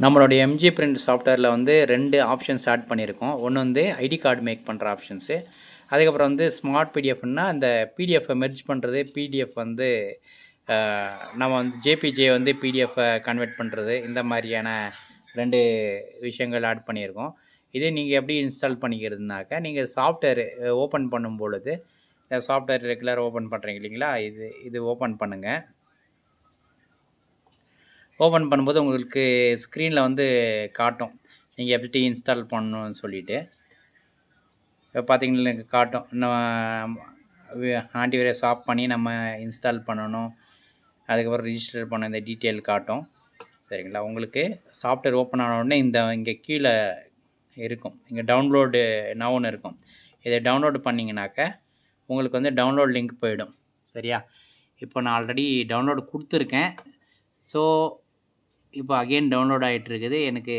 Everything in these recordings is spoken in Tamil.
நம்மளுடைய எம்ஜி பிரிண்ட் சாஃப்ட்வேரில் வந்து 2 ஆப்ஷன்ஸ் ஆட் பண்ணியிருக்கோம். ஒண்ணு வந்து ஐடி கார்டு மேக் பண்ற ஆப்ஷன்ஸு. அதுக்கப்புறம் வந்து ஸ்மார்ட் பிடிஎஃப்னா அந்த பிடிஎஃப்பை மெர்ஜ் பண்ணுறது, பிடிஎஃப் வந்து அ நம்ம வந்து ஜேபிஜே வந்து பிடிஎஃப்பை கன்வெர்ட் பண்ணுறது, இந்த மாதிரியான 2 விஷயங்கள் ஆட் பண்ணியிருக்கோம். இதே நீங்கள் எப்படி இன்ஸ்டால் பண்ணிக்கிறதுனாக்கா, நீங்கள் சாஃப்ட்வேர் ஓப்பன் பண்ணும் பொழுது, சாஃப்ட்வேர் ரெகுலராக ஓப்பன் பண்ணுறீங்க இல்லைங்களா? இது ஓப்பன் பண்ணுங்க. ஓப்பன் பண்ணும்போது உங்களுக்கு ஸ்க்ரீனில் வந்து காட்டும். நீங்கள் எப்படி இன்ஸ்டால் பண்ணணும்னு சொல்லிட்டு. இப்போ பார்த்தீங்கன்னா எனக்கு காட்டும். ஆன்டிவைரஸ் ஆஃப் பண்ணி நம்ம இன்ஸ்டால் பண்ணணும். அதுக்கப்புறம் ரிஜிஸ்டர் பண்ண இந்த டீட்டெயில் காட்டும். சரிங்களா? உங்களுக்கு சாஃப்ட்வேர் ஓப்பன் ஆன உடனே இங்கே கீழே இருக்கும். இங்கே டவுன்லோடு நவுன்னு இருக்கும். இதை டவுன்லோடு பண்ணிங்கனாக்க உங்களுக்கு வந்து டவுன்லோட் லிங்க் போயிடும். சரியா? இப்போ நான் ஆல்ரெடி டவுன்லோடு கொடுத்துருக்கேன். ஸோ இப்போ அகெயின் டவுன்லோட் ஆகிட்டுருக்குது. எனக்கு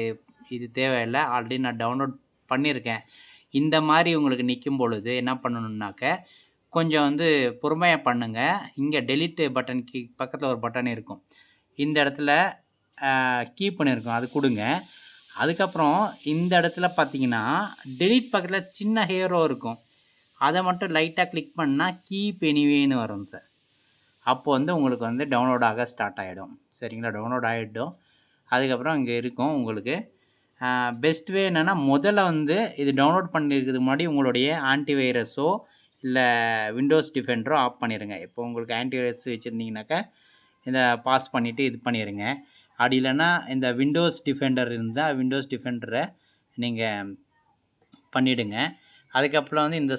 இது தேவையில்லை. ஆல்ரெடி நான் டவுன்லோட் பண்ணியிருக்கேன். இந்த மாதிரி உங்களுக்கு நிற்கும் பொழுது என்ன பண்ணணுன்னாக்க, கொஞ்சம் வந்து பொறுமையாக பண்ணுங்கள். இங்கே டெலீட் பட்டனுக்கு பக்கத்தில் ஒரு பட்டன் இருக்கும். இந்த இடத்துல கீப்னு இருக்கும், அது கொடுங்க. அதுக்கப்புறம் இந்த இடத்துல பார்த்தீங்கன்னா டெலீட் பக்கத்தில் சின்ன ஹேரோ இருக்கும். அதை மட்டும் லைட்டாக கிளிக் பண்ணால் கீப் எனிவேன்னு வரும் சார். அப்போ வந்து உங்களுக்கு வந்து டவுன்லோட் ஆக ஸ்டார்ட் ஆகிடும். சரிங்களா? டவுன்லோட் ஆகிடும். அதுக்கப்புறம் இங்கே இருக்கும் உங்களுக்கு. பெஸ்ட் வே என்னென்னா, முதல்ல வந்து இது டவுன்லோட் பண்ணியிருக்கிறதுக்கு முன்னாடி உங்களுடைய ஆன்டிவைரஸோ இல்லை விண்டோஸ் டிஃபெண்டரோ ஆஃப் பண்ணிடுங்க. இப்போ உங்களுக்கு ஆன்டிவைரஸ் வச்சுருந்தீங்கனாக்கா இதை பாஸ் பண்ணிவிட்டு இது பண்ணிடுங்க. அப்படி இல்லைன்னா இந்த விண்டோஸ் டிஃபெண்டர் இருந்தால் விண்டோஸ் டிஃபெண்டரை நீங்கள் பண்ணிவிடுங்க. அதுக்கப்புறம் வந்து இந்த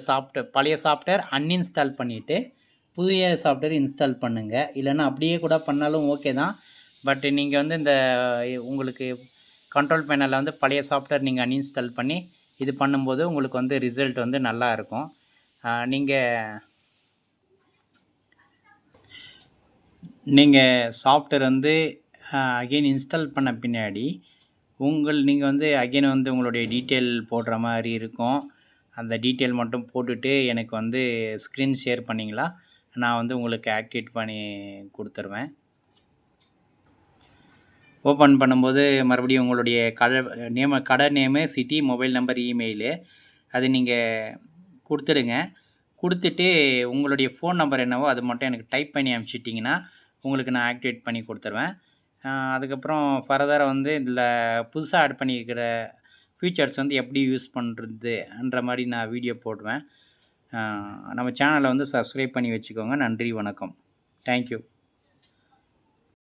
பழைய சாஃப்ட்வேர் அன்இன்ஸ்டால் பண்ணிவிட்டு புதிய சாஃப்ட்வேர் இன்ஸ்டால் பண்ணுங்கள். இல்லைன்னா அப்படியே கூட பண்ணாலும் ஓகே தான். பட் நீங்கள் வந்து இந்த உங்களுக்கு கண்ட்ரோல் பேனலில் வந்து பழைய சாஃப்ட்வேர் நீங்கள் அன்இன்ஸ்டால் பண்ணி இது பண்ணும்போது உங்களுக்கு வந்து ரிசல்ட் வந்து நல்லா இருக்கும். நீங்கள் சாஃப்ட்வேர் வந்து அகெயின் இன்ஸ்டால் பண்ண பின்னாடி நீங்கள் வந்து அகெயின் வந்து உங்களுடைய டீட்டெயில் போடுற மாதிரி இருக்கும். அந்த டீட்டெயில் மட்டும் போட்டுட்டு எனக்கு வந்து ஸ்க்ரீன் ஷேர் பண்ணிங்களா, நான் வந்து உங்களுக்கு ஆக்டிவேட் பண்ணி கொடுத்துருவேன். ஓப்பன் பண்ணும்போது மறுபடியும் உங்களுடைய கடை name, city, mobile number, email அது நீங்கள் கொடுத்துடுங்க. கொடுத்துட்டு உங்களுடைய ஃபோன் நம்பர் என்னவோ அது மட்டும் எனக்கு டைப் பண்ணி அனுப்பிச்சிட்டிங்கன்னா உங்களுக்கு நான் ஆக்டிவேட் பண்ணி கொடுத்துருவேன். அதுக்கப்புறம் ஃபர்தராக வந்து இதில் புதுசாக ஆட் பண்ணியிருக்கிற ஃபீச்சர்ஸ் வந்து எப்படி யூஸ் பண்ணுறதுன்ற மாதிரி நான் வீடியோ போடுவேன். நம்ம சேனலை வந்து சப்ஸ்கிரைப் பண்ணி வச்சுக்கோங்க. நன்றி, வணக்கம். தேங்க்யூ.